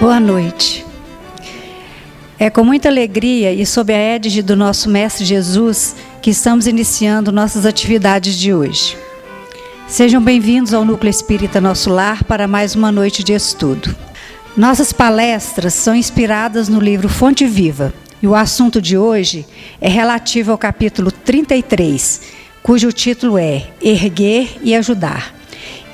Boa noite. É com muita alegria e sob a égide do nosso Mestre Jesus que estamos iniciando nossas atividades de hoje. Sejam bem-vindos ao Núcleo Espírita Nosso Lar para mais uma noite de estudo. Nossas palestras são inspiradas no livro Fonte Viva e o assunto de hoje é relativo ao capítulo 33, cujo título é Erguer e Ajudar,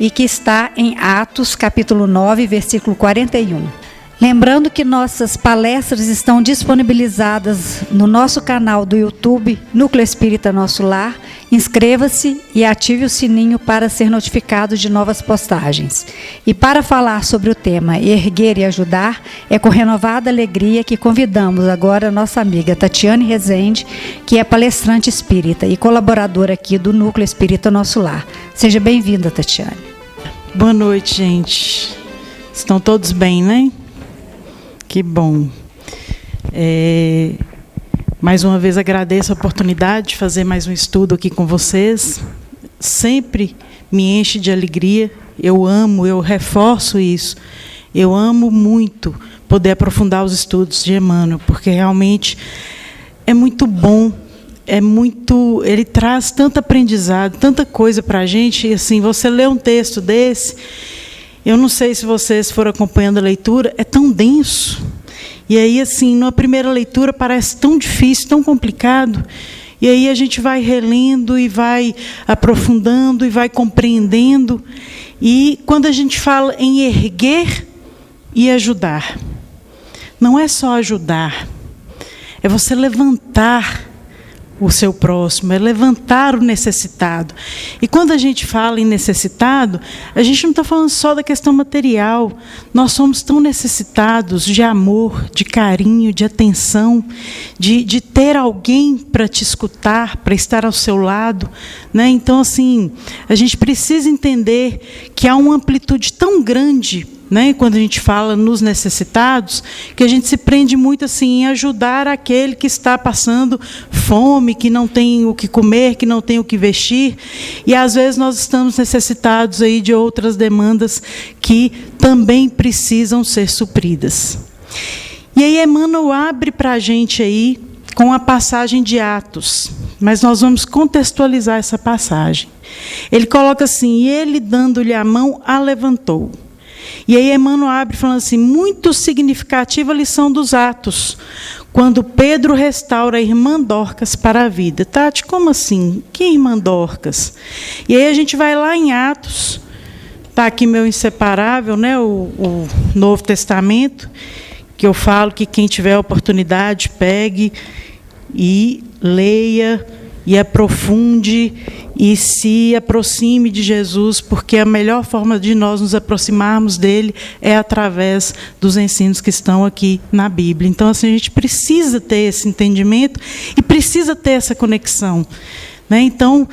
e que está em Atos, capítulo 9, versículo 41. Lembrando que nossas palestras estão disponibilizadas no nosso canal do YouTube, Núcleo Espírita Nosso Lar. Inscreva-se e ative o sininho para ser notificado de novas postagens. E para falar sobre o tema Erguer e Ajudar, é com renovada alegria que convidamos agora a nossa amiga Tatiane Rezende, que é palestrante espírita e colaboradora aqui do Núcleo Espírita Nosso Lar. Seja bem-vinda, Tatiane. Boa noite, gente. Estão todos bem, né? Que bom. Mais uma vez agradeço a oportunidade de fazer mais um estudo aqui com vocês. Sempre me enche de alegria. Eu reforço isso. Eu amo muito poder aprofundar os estudos de Emmanuel, porque realmente é muito bom. Ele traz tanto aprendizado, tanta coisa para a gente. E, assim, você lê um texto desse, eu não sei se vocês foram acompanhando a leitura, é tão denso. E aí, assim, na primeira leitura parece tão difícil, tão complicado. E aí a gente vai relendo e vai aprofundando e vai compreendendo. E quando a gente fala em erguer e ajudar, não é só ajudar, é você levantar o seu próximo, é levantar o necessitado. E quando a gente fala em necessitado, a gente não está falando só da questão material. Nós somos tão necessitados de amor, de carinho, de atenção, de ter alguém para te escutar, para estar ao seu lado, né? Então, assim, a gente precisa entender que há uma amplitude tão grande, né, quando a gente fala nos necessitados, que a gente se prende muito assim, em ajudar aquele que está passando fome, que não tem o que comer, que não tem o que vestir. E às vezes nós estamos necessitados aí de outras demandas que também precisam ser supridas. E aí Emmanuel abre para a gente aí com a passagem de Atos, mas nós vamos contextualizar essa passagem. Ele coloca assim: e ele, dando-lhe a mão, a levantou. E aí Emmanuel abre falando assim: muito significativa a lição dos Atos, quando Pedro restaura a irmã Dorcas para a vida. Tati, como assim? Que irmã Dorcas? E aí a gente vai lá em Atos, está aqui meu inseparável, né, o Novo Testamento, que eu falo que quem tiver a oportunidade, pegue e leia, e aprofunde e se aproxime de Jesus, porque a melhor forma de nós nos aproximarmos dele é através dos ensinos que estão aqui na Bíblia. Então, assim, a gente precisa ter esse entendimento e precisa ter essa conexão, né? Então,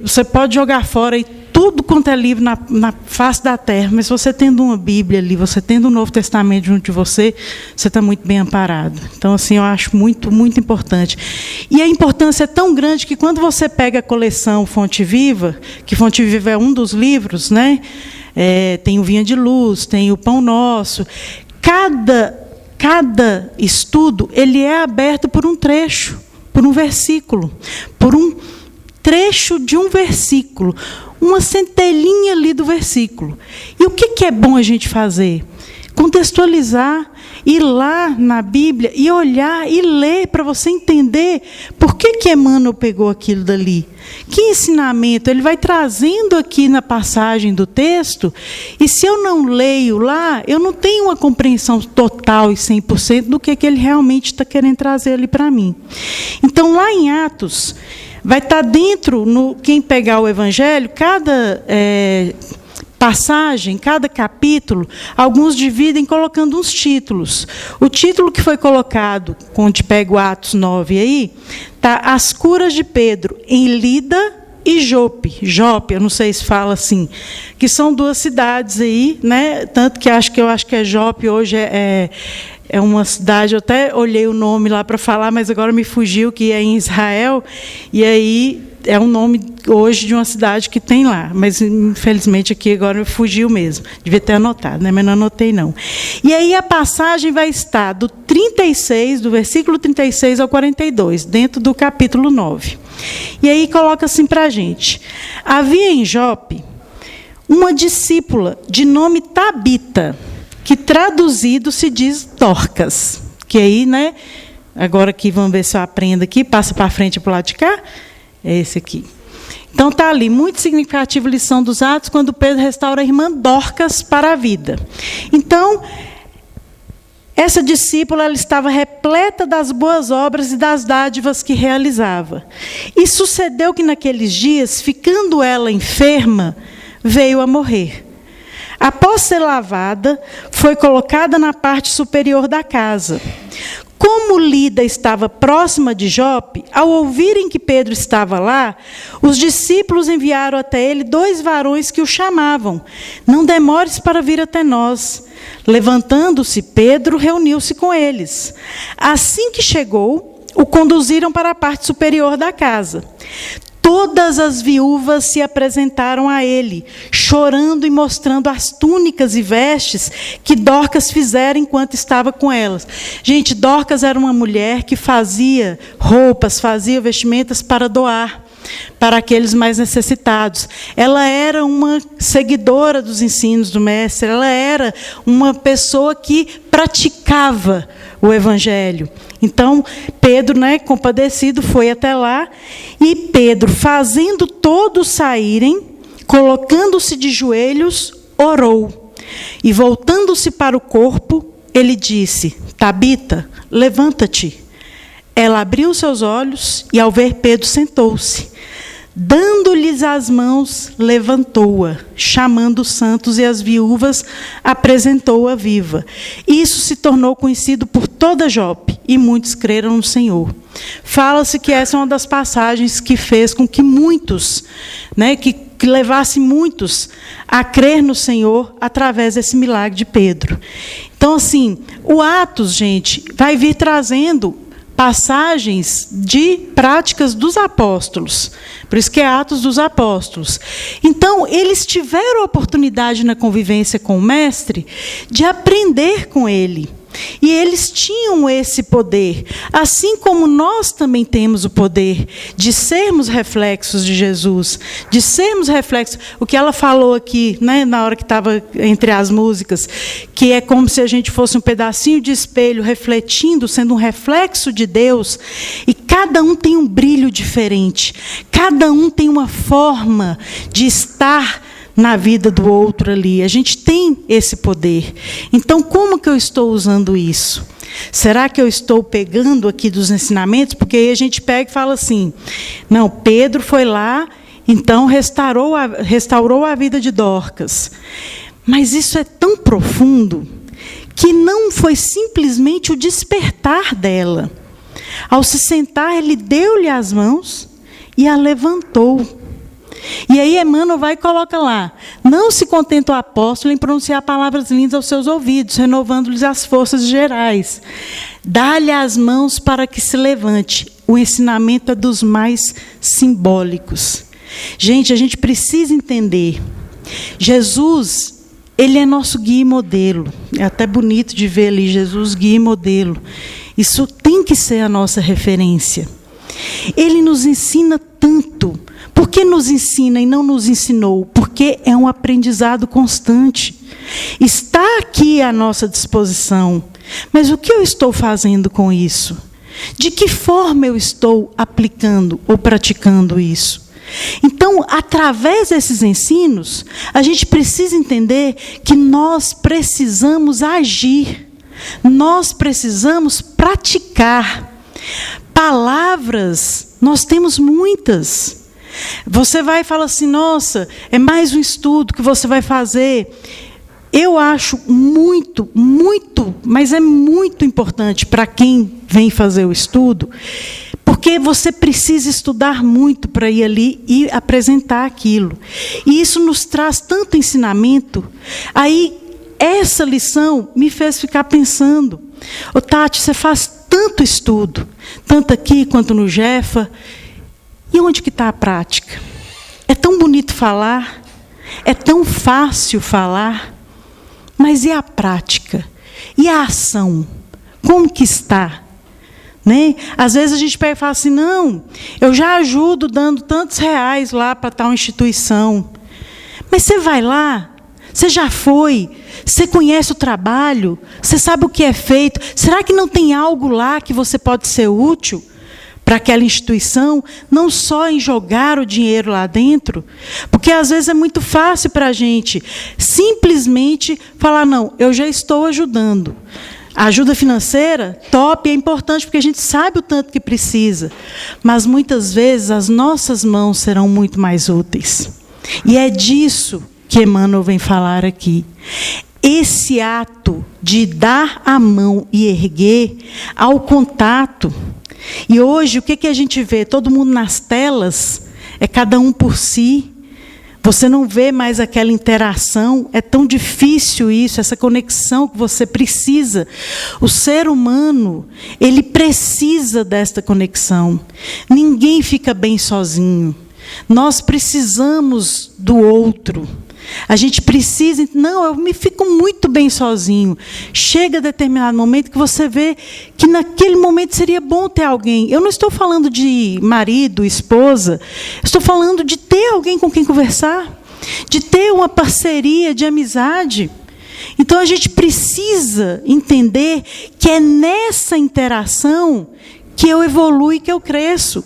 você pode jogar fora aí tudo quanto é livro na face da terra, mas você tendo uma Bíblia ali, você tendo o Novo Testamento junto de você, você está muito bem amparado. Então, assim, eu acho muito, muito importante. E a importância é tão grande que quando você pega a coleção Fonte Viva, que Fonte Viva é um dos livros, né? Tem o Vinha de Luz, tem o Pão Nosso. Cada estudo, ele é aberto por um trecho, por um versículo, por um trecho de um versículo, uma centelhinha ali do versículo. E o que é bom a gente fazer? Contextualizar, ir lá na Bíblia e olhar e ler para você entender por que Emmanuel pegou aquilo dali. Que ensinamento ele vai trazendo aqui na passagem do texto, e se eu não leio lá, eu não tenho uma compreensão total e 100% do que ele realmente está querendo trazer ali para mim. Então, lá em Atos, vai estar dentro, quem pegar o Evangelho, cada passagem, cada capítulo, alguns dividem colocando uns títulos. O título que foi colocado, onde pega o Atos 9 aí, está As Curas de Pedro, em Lida e Jope, eu não sei se fala assim, que são duas cidades aí, né? Tanto que eu acho que é Jope hoje é uma cidade, eu até olhei o nome lá para falar, mas agora me fugiu, que é em Israel, e aí é um nome hoje de uma cidade que tem lá, mas infelizmente aqui agora fugiu mesmo. Devia ter anotado, né? Mas não anotei não. E aí a passagem vai estar do 36, do versículo 36 ao 42, dentro do capítulo 9. E aí coloca assim para a gente: havia em Jope uma discípula de nome Tabita, que traduzido se diz Dorcas. Que aí, né? Agora aqui, vamos ver se eu aprendo aqui, passa para frente e para o lado de cá. É esse aqui. Então está ali, muito significativa lição dos Atos, quando Pedro restaura a irmã Dorcas para a vida. Então, essa discípula, ela estava repleta das boas obras e das dádivas que realizava. E sucedeu que naqueles dias, ficando ela enferma, veio a morrer. Após ser lavada, foi colocada na parte superior da casa. Como Lida estava próxima de Jope, ao ouvirem que Pedro estava lá, os discípulos enviaram até ele 2 varões que o chamavam: não demores para vir até nós. Levantando-se, Pedro reuniu-se com eles. Assim que chegou, o conduziram para a parte superior da casa. Todas as viúvas se apresentaram a ele, chorando e mostrando as túnicas e vestes que Dorcas fizera enquanto estava com elas. Gente, Dorcas era uma mulher que fazia roupas, fazia vestimentas para doar para aqueles mais necessitados. Ela era uma seguidora dos ensinos do Mestre, ela era uma pessoa que praticava o Evangelho. Então, Pedro, né, compadecido, foi até lá, e Pedro, fazendo todos saírem, colocando-se de joelhos, orou. E voltando-se para o corpo, ele disse: Tabita, levanta-te. Ela abriu seus olhos e, ao ver Pedro, sentou-se. Dando-lhes as mãos, levantou-a, chamando os santos e as viúvas, apresentou-a viva. Isso se tornou conhecido por toda Jope, e muitos creram no Senhor. Fala-se que essa é uma das passagens que fez com que muitos, né, que levasse muitos a crer no Senhor através desse milagre de Pedro. Então, assim, o Atos, gente, vai vir trazendo passagens de práticas dos apóstolos. Por isso que é Atos dos Apóstolos. Então, eles tiveram a oportunidade na convivência com o Mestre de aprender com ele. E eles tinham esse poder, assim como nós também temos o poder de sermos reflexos de Jesus, de sermos reflexos. O que ela falou aqui, né, na hora que estava entre as músicas, que é como se a gente fosse um pedacinho de espelho refletindo, sendo um reflexo de Deus, e cada um tem um brilho diferente, cada um tem uma forma de estar na vida do outro ali. A gente tem esse poder. Então, como que eu estou usando isso? Será que eu estou pegando aqui dos ensinamentos? Porque aí a gente pega e fala assim: não, Pedro foi lá, então restaurou a vida de Dorcas. Mas isso é tão profundo que não foi simplesmente o despertar dela. Ao se sentar, ele deu-lhe as mãos e a levantou. E aí Emmanuel vai e coloca lá: não se contenta o apóstolo em pronunciar palavras lindas aos seus ouvidos, renovando-lhes as forças gerais. Dá-lhe as mãos para que se levante. O ensinamento é dos mais simbólicos. Gente, a gente precisa entender. Jesus, ele é nosso guia e modelo. É até bonito de ver ali, Jesus, guia e modelo. Isso tem que ser a nossa referência. Ele nos ensina tanto. Por que nos ensina e não nos ensinou? Porque é um aprendizado constante. Está aqui à nossa disposição. Mas o que eu estou fazendo com isso? De que forma eu estou aplicando ou praticando isso? Então, através desses ensinos, a gente precisa entender que nós precisamos agir. Nós precisamos praticar. Palavras, nós temos muitas. Você vai e fala assim: nossa, é mais um estudo que você vai fazer. Eu acho muito, mas é muito importante para quem vem fazer o estudo, porque você precisa estudar muito para ir ali e apresentar aquilo. E isso nos traz tanto ensinamento. Aí, essa lição me fez ficar pensando: ô Tati, você faz tanto estudo, tanto aqui quanto no Jefa, E onde que está a prática? É tão bonito falar, é tão fácil falar, mas e a prática? E a ação? Como que está? Né? Às vezes a gente pega e fala assim, não, eu já ajudo dando tantos reais lá para tal instituição. Mas você vai lá, você já foi, você conhece o trabalho, você sabe o que é feito. Será que não tem algo lá que você pode ser útil para aquela instituição? Não só em jogar o dinheiro lá dentro, porque às vezes é muito fácil para a gente simplesmente falar, não, eu já estou ajudando. A ajuda financeira, top, é importante, porque a gente sabe o tanto que precisa. Mas, muitas vezes, as nossas mãos serão muito mais úteis. E é disso que Emmanuel vem falar aqui. Esse ato de dar a mão e erguer ao contato. E hoje, o que a gente vê? Todo mundo nas telas, é cada um por si. Você não vê mais aquela interação, é tão difícil isso, essa conexão que você precisa. O ser humano, ele precisa desta conexão. Ninguém fica bem sozinho. Nós precisamos do outro. A gente precisa... Não, eu me fico muito bem sozinho. Chega a determinado momento que você vê que naquele momento seria bom ter alguém. Eu não estou falando de marido, esposa. Estou falando de ter alguém com quem conversar. De ter uma parceria de amizade. Então, a gente precisa entender que é nessa interação que eu evoluo e que eu cresço.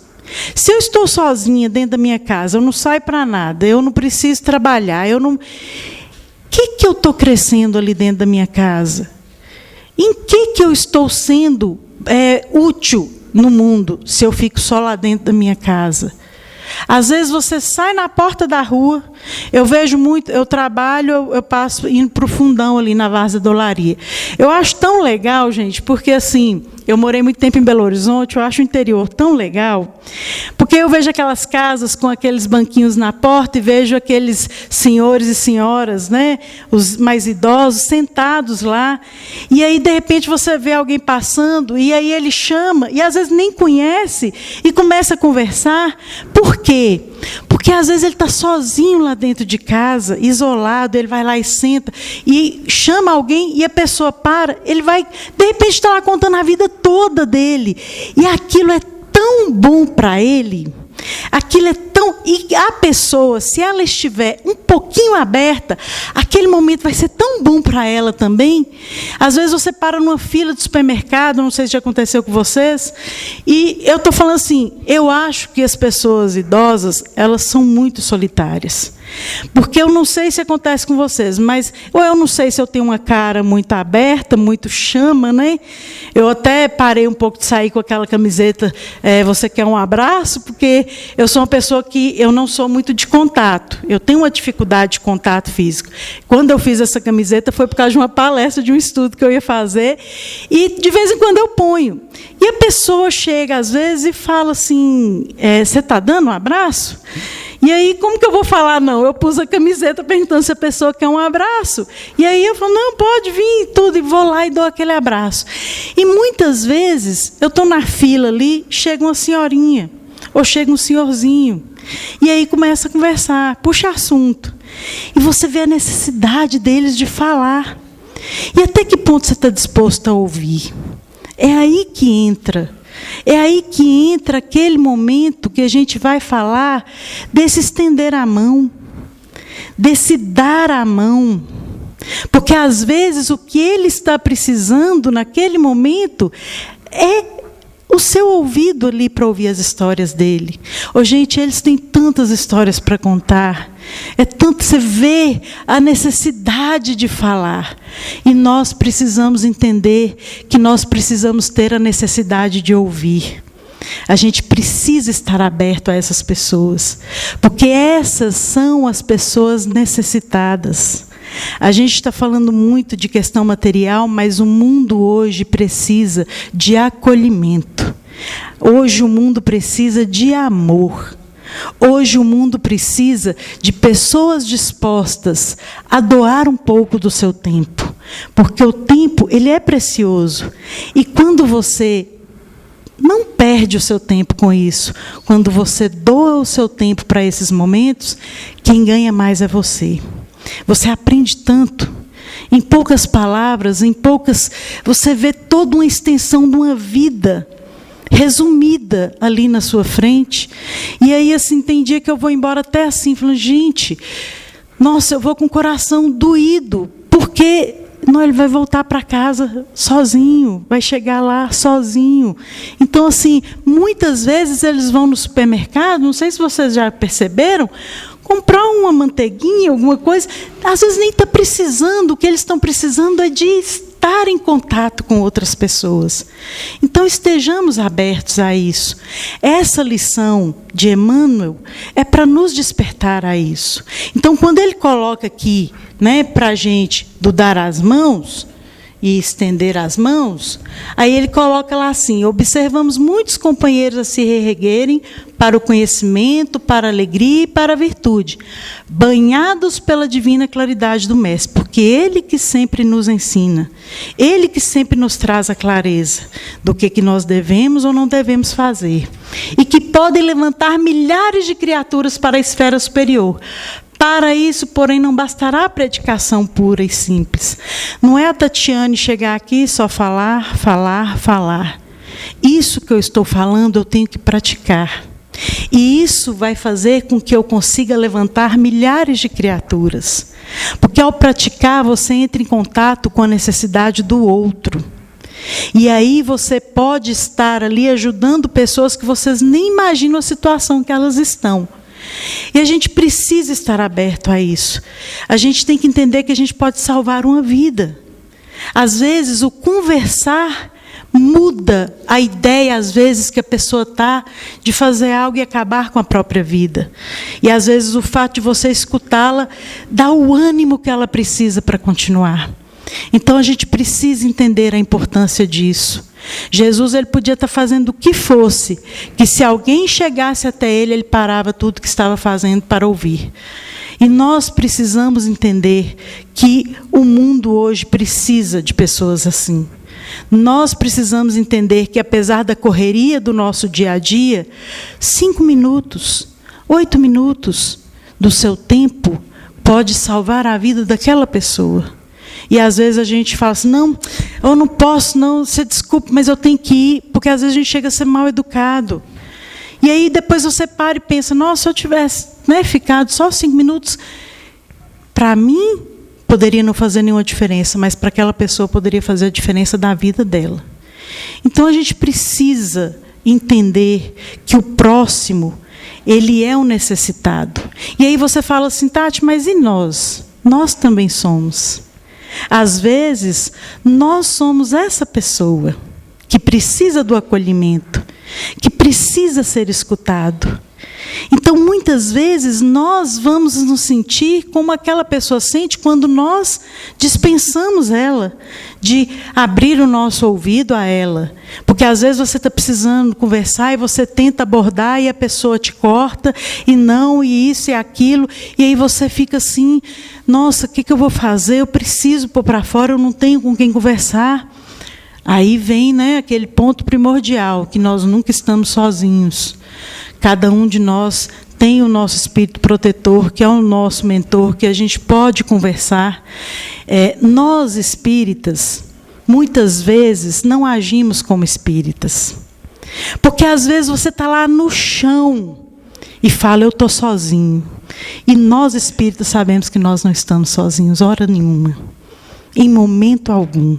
Se eu estou sozinha dentro da minha casa, eu não saio para nada, eu não preciso trabalhar, eu não... O que eu estou crescendo ali dentro da minha casa? Em que eu estou sendo útil no mundo, se eu fico só lá dentro da minha casa? Às vezes você sai na porta da rua, eu vejo muito, eu trabalho, eu passo indo para o fundão ali na Várzea da Olaria. Eu acho tão legal, gente, porque assim, eu morei muito tempo em Belo Horizonte, eu acho o interior tão legal, porque eu vejo aquelas casas com aqueles banquinhos na porta e vejo aqueles senhores e senhoras, né, os mais idosos, sentados lá, e aí, de repente, você vê alguém passando, e aí ele chama, e às vezes nem conhece, e começa a conversar. Por quê? Porque às vezes ele está sozinho lá dentro de casa, isolado, ele vai lá e senta, e chama alguém, e a pessoa para, ele vai, de repente, está lá contando a vida toda dele, e aquilo é tão bom para ele, aquilo é tão... E a pessoa, se ela estiver um pouquinho aberta, aquele momento vai ser tão bom para ela também. Às vezes você para numa fila de supermercado, não sei se já aconteceu com vocês, e eu estou falando assim, eu acho que as pessoas idosas, elas são muito solitárias. Porque eu não sei se acontece com vocês, mas ou eu não sei se eu tenho uma cara muito aberta, muito chama, né? Eu até parei um pouco de sair com aquela camiseta, você quer um abraço? Porque eu sou uma pessoa que eu não sou muito de contato. Eu tenho uma dificuldade de contato físico. Quando eu fiz essa camiseta foi por causa de uma palestra, de um estudo que eu ia fazer, e de vez em quando eu ponho. E a pessoa chega às vezes e fala assim, você está dando um abraço? E aí, como que eu vou falar não? Eu pus a camiseta perguntando se a pessoa quer um abraço. E aí eu falo, não, pode vir e tudo. E vou lá e dou aquele abraço. E muitas vezes, eu estou na fila ali, chega uma senhorinha, ou chega um senhorzinho. E aí começa a conversar, puxa assunto. E você vê a necessidade deles de falar. E até que ponto você está disposto a ouvir? É aí que entra. É aí que entra aquele momento que a gente vai falar desse estender a mão, desse dar a mão. Porque, às vezes, o que ele está precisando naquele momento é o seu ouvido ali para ouvir as histórias dele. Oh, gente, eles têm tantas histórias para contar. É tanto, você vê a necessidade de falar. E nós precisamos entender que nós precisamos ter a necessidade de ouvir. A gente precisa estar aberto a essas pessoas, porque essas são as pessoas necessitadas. A gente está falando muito de questão material, mas o mundo hoje precisa de acolhimento. Hoje o mundo precisa de amor. Hoje o mundo precisa de pessoas dispostas a doar um pouco do seu tempo. Porque o tempo, ele é precioso. E quando você não perde o seu tempo com isso. Quando você doa o seu tempo para esses momentos, quem ganha mais é você. Você aprende tanto. Em poucas palavras, você vê toda uma extensão de uma vida resumida ali na sua frente. E aí, assim, tem dia que eu vou embora até assim, falando, gente, nossa, eu vou com o coração doído, porque ele vai voltar para casa sozinho, vai chegar lá sozinho. Então, assim, muitas vezes eles vão no supermercado, não sei se vocês já perceberam, comprar uma manteiguinha, alguma coisa, às vezes nem está precisando, o que eles estão precisando é de estar em contato com outras pessoas. Então, estejamos abertos a isso. Essa lição de Emmanuel é para nos despertar a isso. Então, quando ele coloca aqui, para a gente, do dar as mãos e estender as mãos, aí ele coloca lá assim, observamos muitos companheiros a se reerguerem para o conhecimento, para a alegria e para a virtude, banhados pela divina claridade do Mestre, porque Ele que sempre nos ensina, Ele que sempre nos traz a clareza do que nós devemos ou não devemos fazer, e que podem levantar milhares de criaturas para a esfera superior. Para isso, porém, não bastará a predicação pura e simples. Não é a Tatiane chegar aqui e só falar, falar, falar. Isso que eu estou falando, eu tenho que praticar. E isso vai fazer com que eu consiga levantar milhares de criaturas. Porque ao praticar, você entra em contato com a necessidade do outro. E aí você pode estar ali ajudando pessoas que vocês nem imaginam a situação que elas estão. E a gente precisa estar aberto a isso. A gente tem que entender que a gente pode salvar uma vida. Às vezes, o conversar muda a ideia, às vezes, que a pessoa está de fazer algo e acabar com a própria vida. E, às vezes, o fato de você escutá-la dá o ânimo que ela precisa para continuar. Então, a gente precisa entender a importância disso. Jesus, ele podia estar fazendo o que fosse, que se alguém chegasse até ele, ele parava tudo que estava fazendo para ouvir. E nós precisamos entender que o mundo hoje precisa de pessoas assim. Nós precisamos entender que, apesar da correria do nosso dia a dia, 5 minutos, 8 minutos do seu tempo pode salvar a vida daquela pessoa. E às vezes a gente fala assim, não, eu não posso, não, você desculpe, mas eu tenho que ir, porque às vezes a gente chega a ser mal educado. E aí depois você para e pensa, nossa, se eu tivesse ficado só 5 minutos, para mim poderia não fazer nenhuma diferença, mas para aquela pessoa poderia fazer a diferença da vida dela. Então a gente precisa entender que o próximo, ele é um necessitado. E aí você fala assim, Tati, mas e nós? Nós também somos. Às vezes, nós somos essa pessoa que precisa do acolhimento, que precisa ser escutado. Então, muitas vezes, nós vamos nos sentir como aquela pessoa sente quando nós dispensamos ela de abrir o nosso ouvido a ela. Porque, às vezes, você está precisando conversar e você tenta abordar e a pessoa te corta, e não, e isso e aquilo. E aí você fica assim, nossa, o que eu vou fazer? Eu preciso pôr para fora, eu não tenho com quem conversar. Aí vem aquele ponto primordial, que nós nunca estamos sozinhos. Cada um de nós tem o nosso espírito protetor, que é o nosso mentor, que a gente pode conversar. Nós, espíritas, muitas vezes não agimos como espíritas. Porque às vezes você está lá no chão e fala, eu estou sozinho. E nós, espíritas, sabemos que nós não estamos sozinhos, hora nenhuma, em momento algum.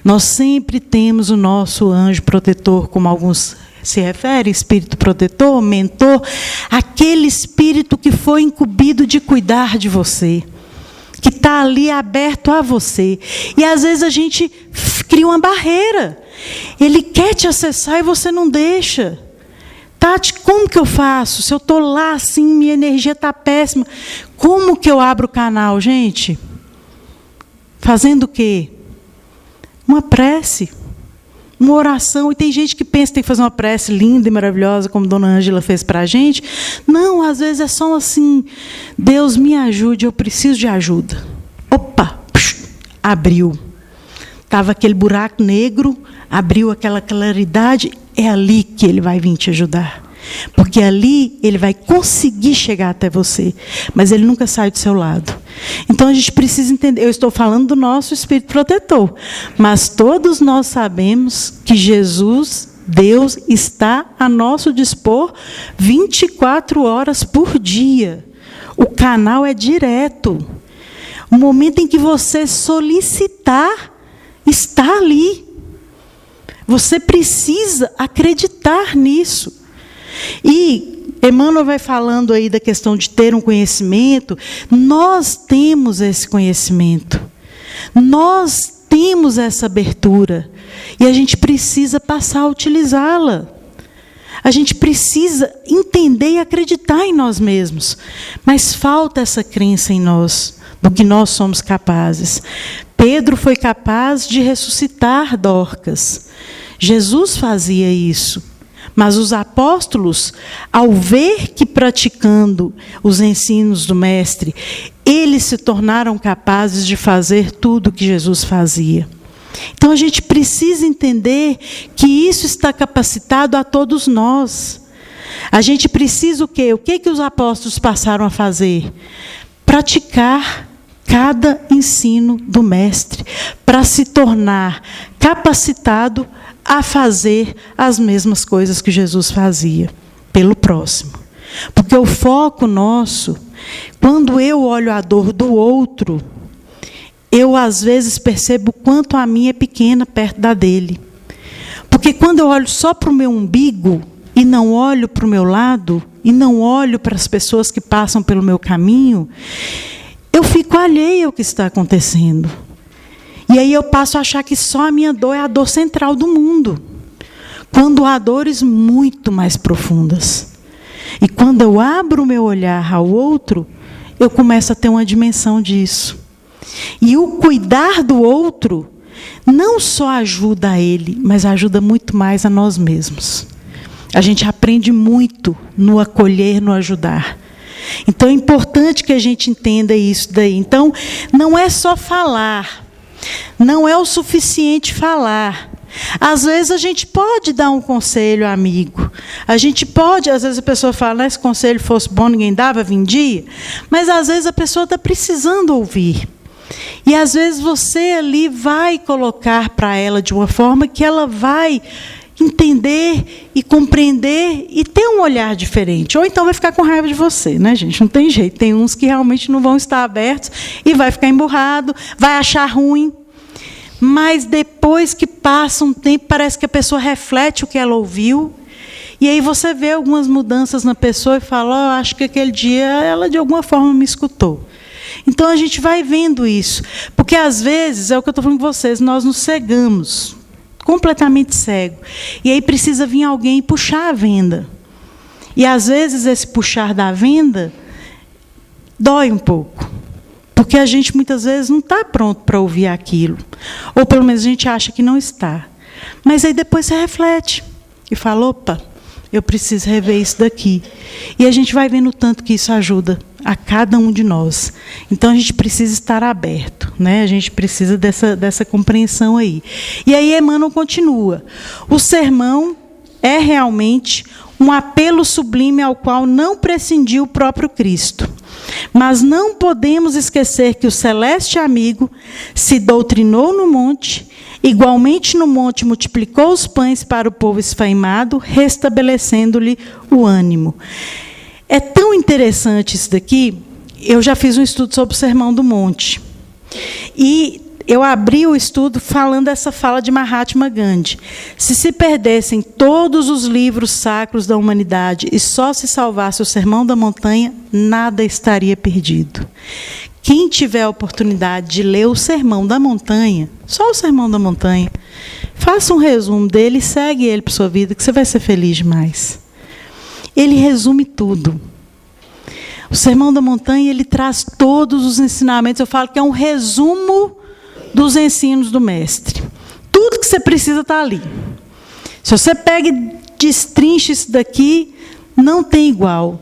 Nós sempre temos o nosso anjo protetor, como alguns se referem, espírito protetor, mentor, aquele espírito que foi incumbido de cuidar de você, que está ali aberto a você. E às vezes a gente cria uma barreira. Ele quer te acessar e você não deixa. Tati, como que eu faço? Se eu estou lá assim, minha energia está péssima. Como que eu abro o canal, gente? Fazendo o quê? Uma prece, uma oração. E tem gente que pensa que tem que fazer uma prece linda e maravilhosa, como Dona Ângela fez para a gente. Não, às vezes é só assim, Deus me ajude, eu preciso de ajuda. Opa, abriu. Estava aquele buraco negro, abriu aquela claridade é ali que Ele vai vir te ajudar. Porque ali Ele vai conseguir chegar até você, mas Ele nunca sai do seu lado. Então a gente precisa entender, eu estou falando do nosso Espírito protetor, mas todos nós sabemos que Jesus, Deus, está a nosso dispor 24 horas por dia. O canal é direto. O momento em que você solicitar, está ali. Você precisa acreditar nisso. E Emmanuel vai falando aí da questão de ter um conhecimento. Nós temos esse conhecimento. Nós temos essa abertura. E a gente precisa passar a utilizá-la. A gente precisa entender e acreditar em nós mesmos. Mas falta essa crença em nós, do que nós somos capazes. Pedro foi capaz de ressuscitar Dorcas. Jesus fazia isso. Mas os apóstolos, ao ver que praticando os ensinos do Mestre, eles se tornaram capazes de fazer tudo o que Jesus fazia. Então a gente precisa entender que isso está capacitado a todos nós. A gente precisa o quê? O que os apóstolos passaram a fazer? Praticar cada ensino do Mestre, para se tornar capacitado a fazer as mesmas coisas que Jesus fazia, pelo próximo. Porque o foco nosso, quando eu olho a dor do outro, eu às vezes percebo o quanto a minha é pequena perto da dele. Porque quando eu olho só para o meu umbigo, e não olho para o meu lado, e não olho para as pessoas que passam pelo meu caminho, eu fico alheia ao que está acontecendo. E aí eu passo a achar que só a minha dor é a dor central do mundo. Quando há dores muito mais profundas. E quando eu abro o meu olhar ao outro, eu começo a ter uma dimensão disso. E o cuidar do outro não só ajuda a ele, mas ajuda muito mais a nós mesmos. A gente aprende muito no acolher, no ajudar. Então é importante que a gente entenda isso daí. Então, não é só falar. Não é o suficiente falar. Às vezes a gente pode dar um conselho amigo. A gente pode, às vezes a pessoa fala, se esse conselho fosse bom, ninguém dava, vendia. Mas às vezes a pessoa está precisando ouvir. E às vezes você ali vai colocar para ela de uma forma que ela vai entender e compreender e ter um olhar diferente. Ou então vai ficar com raiva de você, né, gente? Não tem jeito. Tem uns que realmente não vão estar abertos e vai ficar emburrado, vai achar ruim. Mas depois que passa um tempo, parece que a pessoa reflete o que ela ouviu. E aí você vê algumas mudanças na pessoa e fala, acho que aquele dia ela de alguma forma me escutou. Então a gente vai vendo isso. Porque às vezes, é o que eu estou falando com vocês, nós nos cegamos. Completamente cego. E aí precisa vir alguém puxar a venda. E às vezes esse puxar da venda dói um pouco. Porque a gente muitas vezes não está pronto para ouvir aquilo. Ou pelo menos a gente acha que não está. Mas aí depois você reflete. E fala, opa, eu preciso rever isso daqui. E a gente vai vendo o tanto que isso ajuda a cada um de nós. Então a gente precisa estar aberto, né? A gente precisa dessa compreensão aí. E aí Emmanuel continua. O sermão é realmente um apelo sublime ao qual não prescindiu o próprio Cristo. Mas não podemos esquecer que o celeste amigo se doutrinou no monte, igualmente no monte multiplicou os pães para o povo esfaimado, restabelecendo-lhe o ânimo. É tão interessante isso daqui, eu já fiz um estudo sobre o Sermão do Monte. E eu abri o estudo falando essa fala de Mahatma Gandhi. Se perdessem todos os livros sacros da humanidade e só se salvasse o Sermão da Montanha, nada estaria perdido. Quem tiver a oportunidade de ler o Sermão da Montanha, só o Sermão da Montanha, faça um resumo dele e segue ele para a sua vida, que você vai ser feliz demais. Ele resume tudo. O Sermão da Montanha, ele traz todos os ensinamentos. Eu falo que é um resumo dos ensinos do Mestre. Tudo que você precisa está ali. Se você pega e destrincha isso daqui, não tem igual.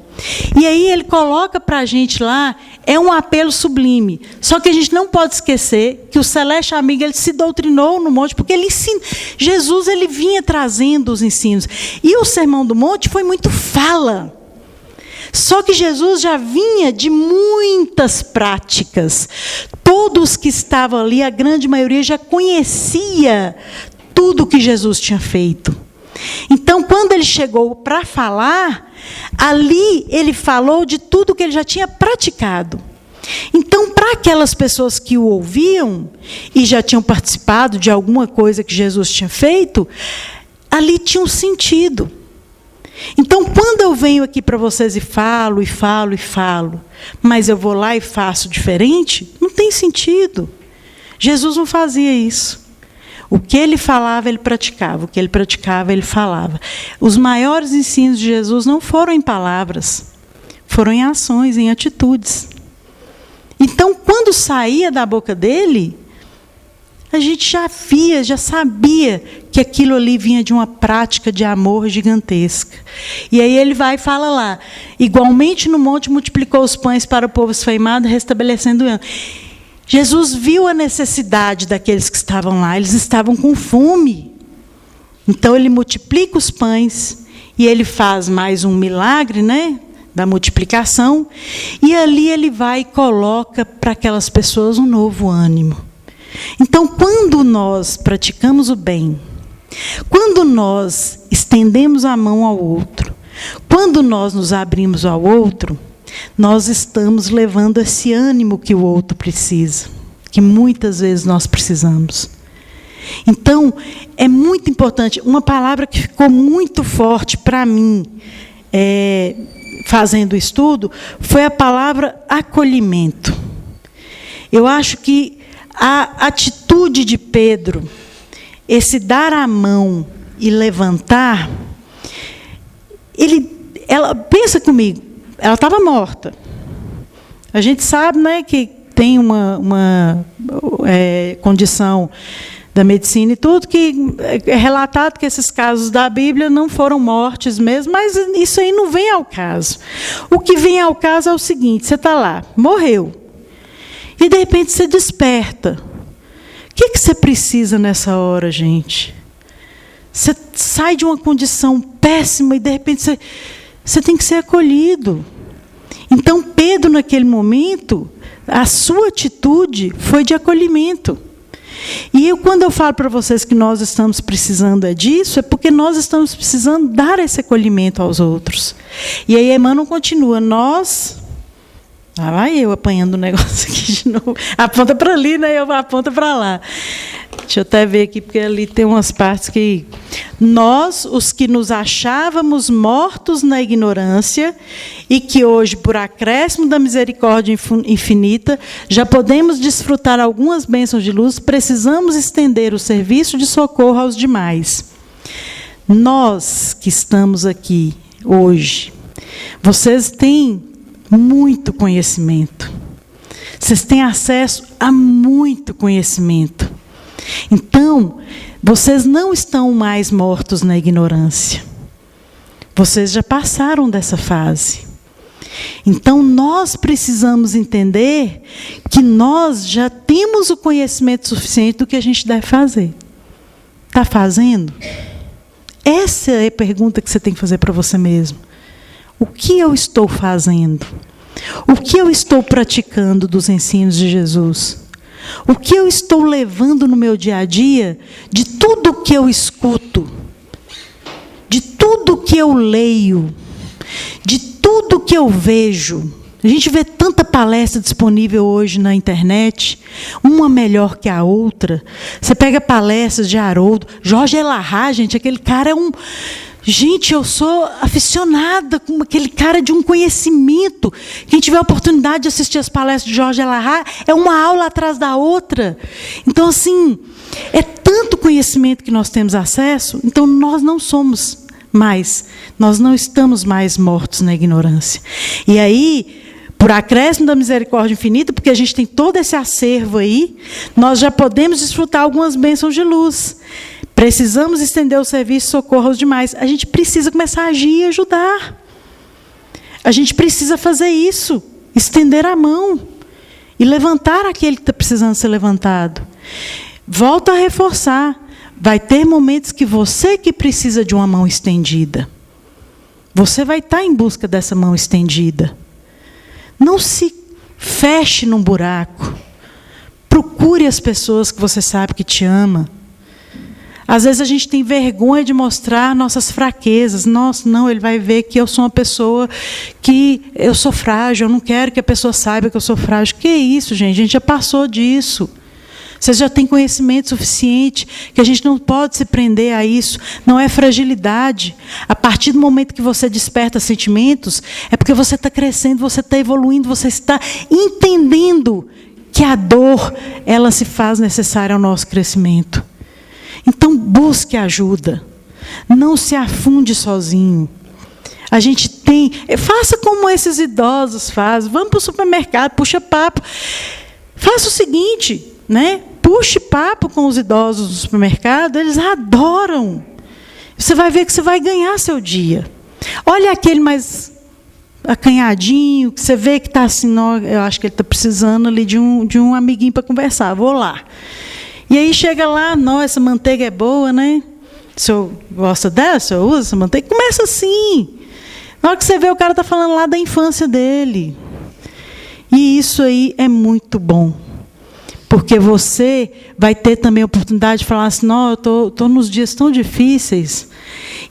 E aí ele coloca para a gente lá é um apelo sublime. Só que a gente não pode esquecer que o Celeste Amigo ele se doutrinou no monte, porque Jesus ele vinha trazendo os ensinos. E o Sermão do Monte foi muito fala. Só que Jesus já vinha de muitas práticas. Todos que estavam ali, a grande maioria, já conhecia tudo que Jesus tinha feito. Então, quando ele chegou para falar, ali ele falou de tudo que ele já tinha praticado. Então, para aquelas pessoas que o ouviam e já tinham participado de alguma coisa que Jesus tinha feito, ali tinha um sentido. Então, quando eu venho aqui para vocês e falo, mas eu vou lá e faço diferente, não tem sentido. Jesus não fazia isso. O que ele falava, ele praticava. O que ele praticava, ele falava. Os maiores ensinos de Jesus não foram em palavras, foram em ações, em atitudes. Então, quando saía da boca dele, a gente já via, já sabia que aquilo ali vinha de uma prática de amor gigantesca. E aí ele vai e fala lá, igualmente no monte multiplicou os pães para o povo esfaimado, restabelecendo o Jesus viu a necessidade daqueles que estavam lá, eles estavam com fome. Então ele multiplica os pães e ele faz mais um milagre, né, da multiplicação, e ali ele vai e coloca para aquelas pessoas um novo ânimo. Então, quando nós praticamos o bem, quando nós estendemos a mão ao outro, quando nós nos abrimos ao outro, nós estamos levando esse ânimo que o outro precisa, que muitas vezes nós precisamos. Então, é muito importante. Uma palavra que ficou muito forte para mim, fazendo o estudo, foi a palavra acolhimento. Eu acho que a atitude de Pedro, esse dar a mão e levantar, ela pensa comigo, ela estava morta. A gente sabe, né, que tem uma condição da medicina e tudo, que é relatado que esses casos da Bíblia não foram mortes mesmo, mas isso aí não vem ao caso. O que vem ao caso é o seguinte, você está lá, morreu, e de repente você desperta. O que você precisa nessa hora, gente? Você sai de uma condição péssima e de repente você tem que ser acolhido. Então, Pedro, naquele momento, a sua atitude foi de acolhimento. E quando eu falo para vocês que nós estamos precisando disso, é porque nós estamos precisando dar esse acolhimento aos outros. E aí Emmanuel continua, nós... vai eu apanhando o negócio aqui de novo. Aponta para ali, né? Eu aponto para lá. Deixa eu até ver aqui, porque ali tem umas partes que... Nós, os que nos achávamos mortos na ignorância, e que hoje, por acréscimo da misericórdia infinita, já podemos desfrutar algumas bênçãos de luz, precisamos estender o serviço de socorro aos demais. Nós que estamos aqui hoje, vocês têm muito conhecimento. Vocês têm acesso a muito conhecimento. Então, vocês não estão mais mortos na ignorância. Vocês já passaram dessa fase. Então, nós precisamos entender que nós já temos o conhecimento suficiente do que a gente deve fazer. Está fazendo? Essa é a pergunta que você tem que fazer para você mesmo. O que eu estou fazendo? O que eu estou praticando dos ensinos de Jesus? O que eu estou levando no meu dia a dia de tudo que eu escuto, de tudo que eu leio, de tudo que eu vejo? A gente vê tanta palestra disponível hoje na internet, uma melhor que a outra. Você pega palestras de Haroldo, Jorge Elahá, gente, aquele cara é um... Gente, eu sou aficionada com aquele cara de um conhecimento. Quem tiver a oportunidade de assistir as palestras de Jorge Elahá, é uma aula atrás da outra. Então, assim, é tanto conhecimento que nós temos acesso, então nós não somos mais, nós não estamos mais mortos na ignorância. E aí, por acréscimo da misericórdia infinita, porque a gente tem todo esse acervo aí, nós já podemos desfrutar algumas bênçãos de luz. Precisamos estender o serviço de socorro aos demais. A gente precisa começar a agir e ajudar. A gente precisa fazer isso. estender a mão e levantar aquele que está precisando ser levantado. Volto a reforçar. Vai ter momentos que você que precisa de uma mão estendida. Você vai estar em busca dessa mão estendida. Não se feche num buraco. Procure as pessoas que você sabe que te ama. Às vezes a gente tem vergonha de mostrar nossas fraquezas. Nossa, não, ele vai ver que eu sou uma pessoa que eu sou frágil. Eu não quero que a pessoa saiba que eu sou frágil. Que isso, gente? A gente já passou disso. Você já tem conhecimento suficiente que a gente não pode se prender a isso. Não é fragilidade. A partir do momento que você desperta sentimentos, é porque você está crescendo, você está evoluindo, você está entendendo que a dor, ela se faz necessária ao nosso crescimento. Então, busque ajuda. Não se afunde sozinho. A gente tem... Faça como esses idosos fazem. Vamos para o supermercado, puxa papo. Faça o seguinte, né? Puxe papo com os idosos do supermercado, eles adoram. Você vai ver que você vai ganhar seu dia. Olha aquele mais acanhadinho, que você vê que está assim, não, eu acho que ele está precisando ali de um amiguinho para conversar, vou lá. E aí chega lá, nossa, essa manteiga é boa, né? O senhor gosta dela? O senhor usa essa manteiga? Começa assim. Na hora que você vê, o cara está falando lá da infância dele. E isso aí é muito bom. Porque você vai ter também a oportunidade de falar assim, não, eu estou nos dias tão difíceis.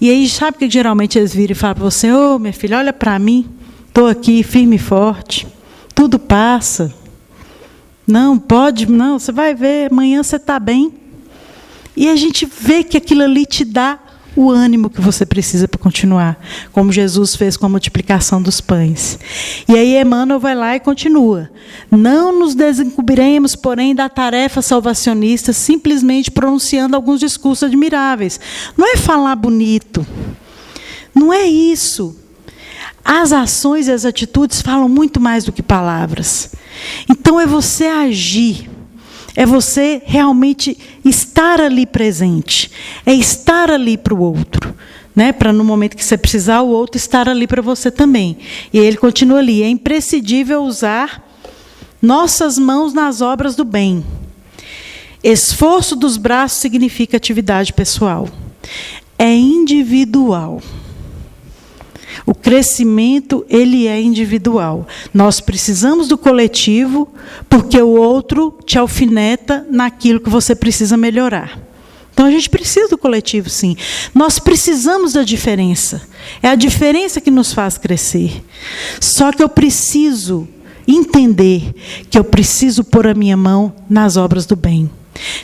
E aí, sabe que geralmente eles viram e falam para você, ô, minha filha, olha para mim, estou aqui firme e forte, tudo passa. Não, pode, não, você vai ver, amanhã você está bem. E a gente vê que aquilo ali te dá o ânimo que você precisa para continuar, como Jesus fez com a multiplicação dos pães. E aí Emmanuel vai lá e continua. Não nos desencobriremos, porém, da tarefa salvacionista, simplesmente pronunciando alguns discursos admiráveis. Não é falar bonito. Não é isso. As ações e as atitudes falam muito mais do que palavras. Então é você agir. É você realmente estar ali presente. É estar ali para o outro. Né? Para no momento que você precisar, o outro estar ali para você também. E ele continua ali. É imprescindível usar nossas mãos nas obras do bem. Esforço dos braços significa atividade pessoal. É individual. O crescimento, ele é individual. Nós precisamos do coletivo, porque o outro te alfineta naquilo que você precisa melhorar. Então, a gente precisa do coletivo, sim. Nós precisamos da diferença. É a diferença que nos faz crescer. Só que eu preciso entender que eu preciso pôr a minha mão nas obras do bem.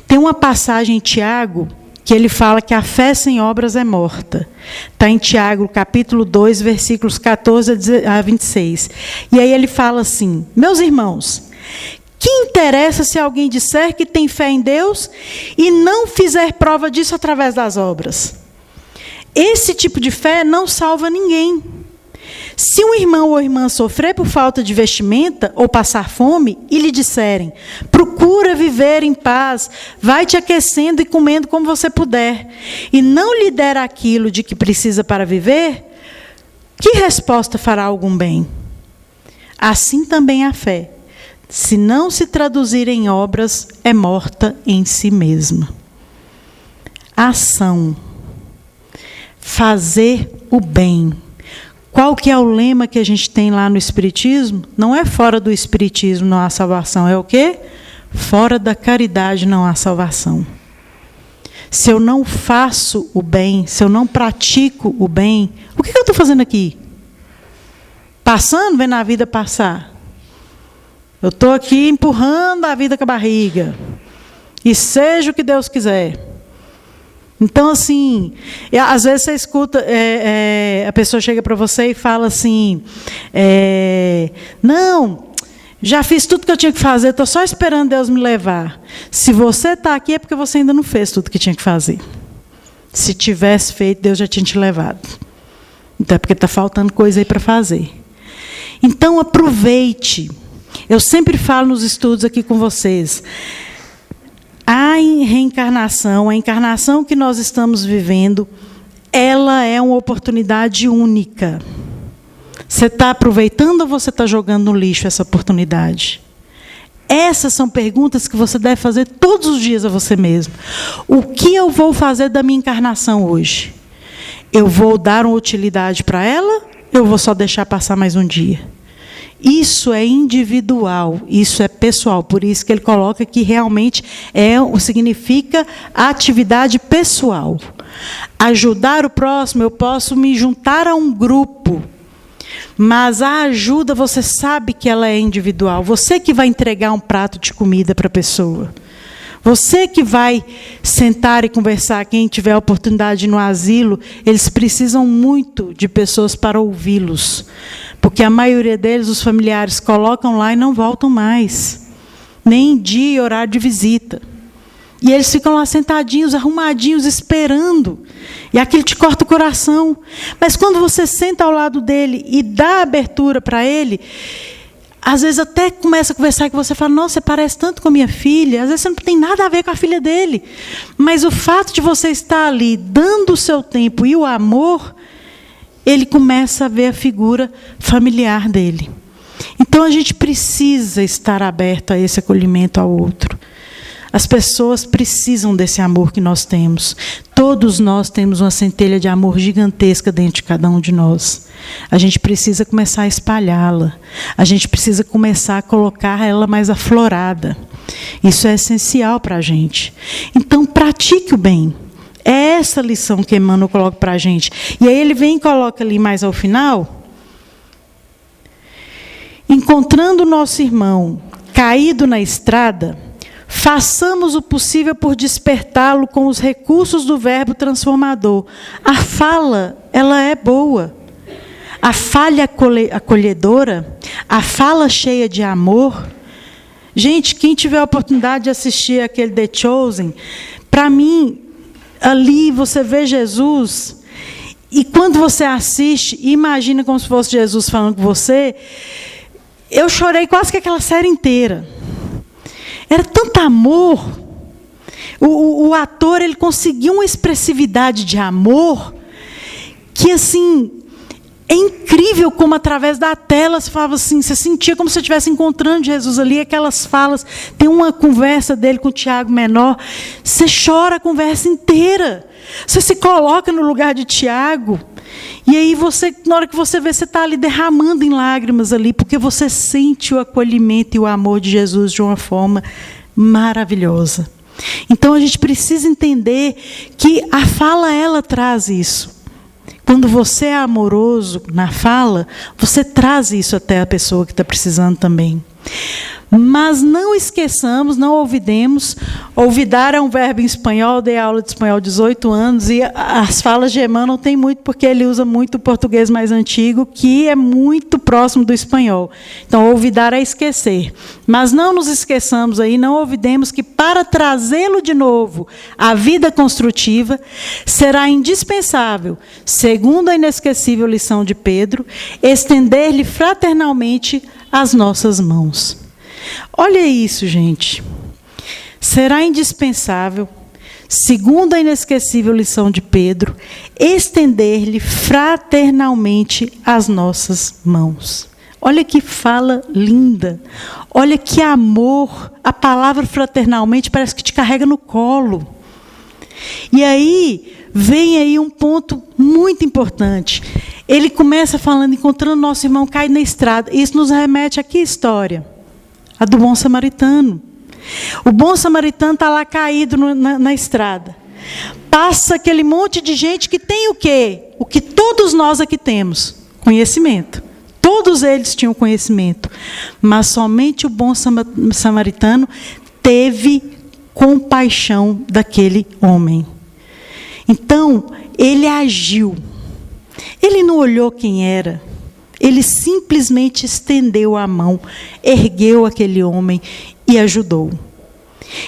Tem uma passagem em Tiago, que ele fala que a fé sem obras é morta. Está em Tiago, capítulo 2, versículos 14 a 26. E aí ele fala assim, meus irmãos, que interessa se alguém disser que tem fé em Deus e não fizer prova disso através das obras? Esse tipo de fé não salva ninguém. Se um irmão ou irmã sofrer por falta de vestimenta ou passar fome e lhe disserem, procura viver em paz, vai te aquecendo e comendo como você puder, e não lhe der aquilo de que precisa para viver, que resposta fará algum bem? Assim também a fé, se não se traduzir em obras, é morta em si mesma. Ação. Fazer o bem. Qual que é o lema que a gente tem lá no Espiritismo? Não é fora do Espiritismo não há salvação, é o quê? Fora da caridade não há salvação. Se eu não faço o bem, se eu não pratico o bem, o que eu estou fazendo aqui? Passando, vendo a vida passar. Eu estou aqui empurrando a vida com a barriga. E seja o que Deus quiser. Então, assim, às vezes você escuta, a pessoa chega para você e fala assim, não, já fiz tudo que eu tinha que fazer, estou só esperando Deus me levar. Se você está aqui é porque você ainda não fez tudo que tinha que fazer. Se tivesse feito, Deus já tinha te levado. Então é porque está faltando coisa aí para fazer. Então, aproveite. Eu sempre falo nos estudos aqui com vocês. A reencarnação, a encarnação que nós estamos vivendo, ela é uma oportunidade única. Você está aproveitando ou você está jogando no lixo essa oportunidade? Essas são perguntas que você deve fazer todos os dias a você mesmo. O que eu vou fazer da minha encarnação hoje? Eu vou dar uma utilidade para ela? Eu vou só deixar passar mais um dia? Isso é individual, isso é pessoal. Por isso que ele coloca que realmente significa atividade pessoal. Ajudar o próximo, eu posso me juntar a um grupo. Mas a ajuda, você sabe que ela é individual. Você que vai entregar um prato de comida para a pessoa. Você que vai sentar e conversar. Quem tiver a oportunidade no asilo, eles precisam muito de pessoas para ouvi-los. Porque a maioria deles, os familiares, colocam lá e não voltam mais. Nem dia e horário de visita. E eles ficam lá sentadinhos, arrumadinhos, esperando. E aquilo te corta o coração. Mas quando você senta ao lado dele e dá abertura para ele, às vezes até começa a conversar com você, fala, nossa, você parece tanto com a minha filha. Às vezes você não tem nada a ver com a filha dele. Mas o fato de você estar ali, dando o seu tempo e o amor, ele começa a ver a figura familiar dele. Então a gente precisa estar aberto a esse acolhimento ao outro. As pessoas precisam desse amor que nós temos. Todos nós temos uma centelha de amor gigantesca dentro de cada um de nós. A gente precisa começar a espalhá-la. A gente precisa começar a colocar ela mais aflorada. Isso é essencial para a gente. Então, pratique o bem. É essa lição que Emmanuel coloca para a gente. E aí ele vem e coloca ali mais ao final. Encontrando o nosso irmão caído na estrada, façamos o possível por despertá-lo com os recursos do verbo transformador. A fala, ela é boa. A fala acolhedora, a fala cheia de amor. Gente, quem tiver a oportunidade de assistir aquele The Chosen, para mim, ali você vê Jesus, e quando você assiste, imagina como se fosse Jesus falando com você, eu chorei quase que aquela série inteira. Era tanto amor. O ator, ele conseguiu uma expressividade de amor que, assim, é incrível como através da tela se falava assim, você sentia como se você estivesse encontrando Jesus ali, aquelas falas. Tem uma conversa dele com o Tiago menor, você chora a conversa inteira. Você se coloca no lugar de Tiago. E aí, na hora que você vê, você está ali derramando em lágrimas ali, porque você sente o acolhimento e o amor de Jesus de uma forma maravilhosa. Então, a gente precisa entender que a fala, ela traz isso. Quando você é amoroso na fala, você traz isso até a pessoa que está precisando também. Mas não esqueçamos, não olvidemos. Olvidar é um verbo em espanhol, dei aula de espanhol há 18 anos, e as falas de Emmanuel tem muito, porque ele usa muito o português mais antigo, que é muito próximo do espanhol. Então, olvidar é esquecer. Mas não nos esqueçamos aí, não olvidemos que para trazê-lo de novo à vida construtiva, será indispensável, segundo a inesquecível lição de Pedro, estender-lhe fraternalmente as nossas mãos. Olha isso, gente. Será indispensável, segundo a inesquecível lição de Pedro, estender-lhe fraternalmente as nossas mãos. Olha que fala linda. Olha que amor. A palavra fraternalmente parece que te carrega no colo. E aí, vem aí um ponto muito importante. Ele começa falando, encontrando nosso irmão caído na estrada. Isso nos remete a que história? A do bom samaritano. O bom samaritano está lá caído na estrada. Passa aquele monte de gente que tem o quê? O que todos nós aqui temos: conhecimento. Todos eles tinham conhecimento. Mas somente o bom samaritano teve compaixão daquele homem. Então, ele agiu. Ele não olhou quem era. Ele simplesmente estendeu a mão, ergueu aquele homem e ajudou.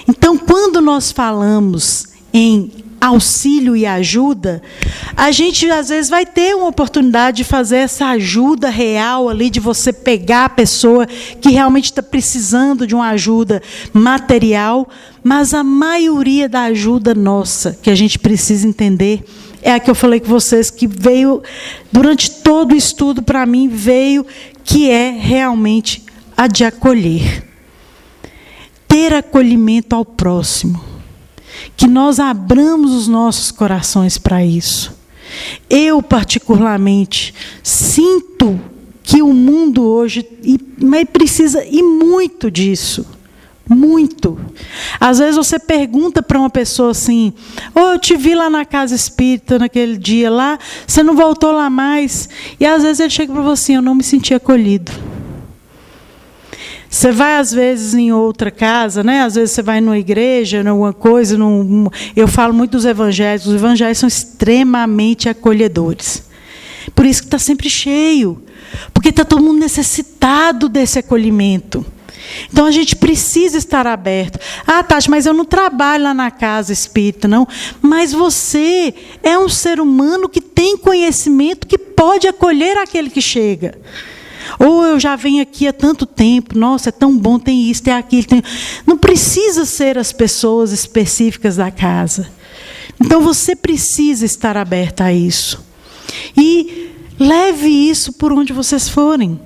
Então, quando nós falamos em auxílio e ajuda, a gente às vezes vai ter uma oportunidade de fazer essa ajuda real ali, de você pegar a pessoa que realmente está precisando de uma ajuda material, mas a maioria da ajuda nossa, que a gente precisa entender, é a que eu falei com vocês, que veio, durante todo o estudo, para mim, veio, que é realmente a de acolher. Ter acolhimento ao próximo. Que nós abramos os nossos corações para isso. Eu, particularmente, sinto que o mundo hoje precisa e muito disso. Muito. Às vezes você pergunta para uma pessoa assim: eu te vi lá na casa espírita naquele dia lá, você não voltou lá mais. E às vezes ele chega para você assim: eu não me senti acolhido. Você vai, às vezes, em outra casa, né? Às vezes você vai numa igreja, numa coisa. Eu falo muito dos evangelhos. Os evangelhos são extremamente acolhedores. Por isso que está sempre cheio. Porque está todo mundo necessitado desse acolhimento. Então, a gente precisa estar aberto. Ah, Tati, mas eu não trabalho lá na casa espírita, não. Mas você é um ser humano que tem conhecimento, que pode acolher aquele que chega. Ou eu já venho aqui há tanto tempo, nossa, é tão bom, tem isso, tem aquilo. Não precisa ser as pessoas específicas da casa. Então, você precisa estar aberta a isso. E leve isso por onde vocês forem.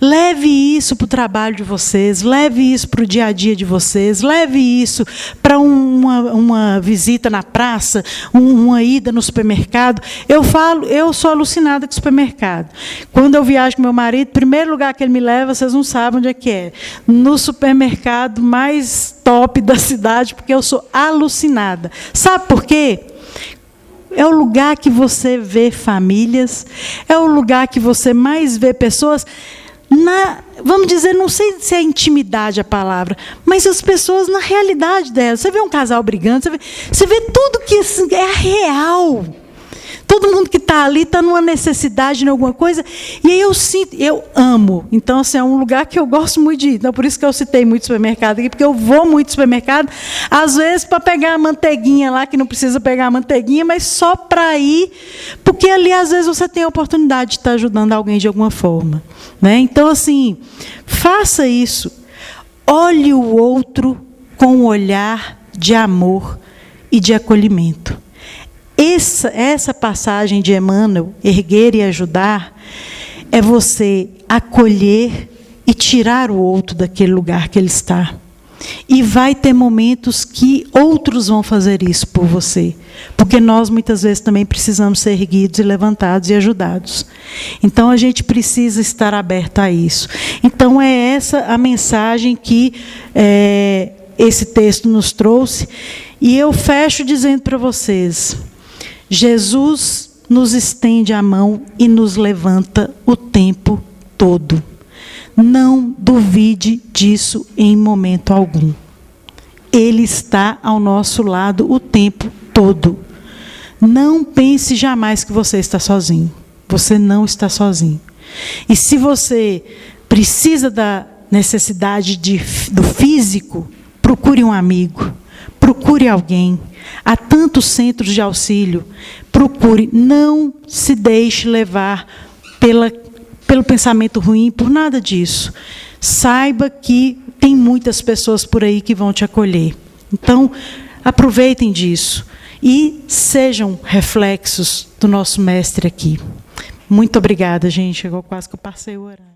Leve isso para o trabalho de vocês, leve isso para o dia a dia de vocês, leve isso para uma visita na praça, uma ida no supermercado. Eu sou alucinada com supermercado. Quando eu viajo com meu marido, o primeiro lugar que ele me leva, vocês não sabem onde é que é. No supermercado mais top da cidade, porque eu sou alucinada. Sabe por quê? É o lugar que você vê famílias, é o lugar que você mais vê pessoas, vamos dizer, não sei se é intimidade a palavra, mas as pessoas na realidade delas. Você vê um casal brigando, você vê tudo que é real. Todo mundo que está ali está numa necessidade, em alguma coisa, e aí eu amo. Então, assim, é um lugar que eu gosto muito de ir. Então, por isso que eu citei muito supermercado aqui, porque eu vou muito supermercado, às vezes para pegar a manteiguinha lá, que não precisa pegar a manteiguinha, mas só para ir, porque ali, às vezes, você tem a oportunidade de estar ajudando alguém de alguma forma. Né? Então, assim, faça isso. Olhe o outro com um olhar de amor e de acolhimento. Essa passagem de Emmanuel, erguer e ajudar, é você acolher e tirar o outro daquele lugar que ele está. E vai ter momentos que outros vão fazer isso por você. Porque nós, muitas vezes, também precisamos ser erguidos e levantados e ajudados. Então, a gente precisa estar aberto a isso. Então, é essa a mensagem que esse texto nos trouxe. E eu fecho dizendo para vocês: Jesus nos estende a mão e nos levanta o tempo todo. Não duvide disso em momento algum. Ele está ao nosso lado o tempo todo. Não pense jamais que você está sozinho. Você não está sozinho. E se você precisa da necessidade do físico, procure um amigo, procure alguém. Há tantos centros de auxílio. Procure, não se deixe levar pelo pensamento ruim, por nada disso. Saiba que tem muitas pessoas por aí que vão te acolher. Então, aproveitem disso e sejam reflexos do nosso mestre aqui. Muito obrigada, gente. Chegou quase que eu passei o horário.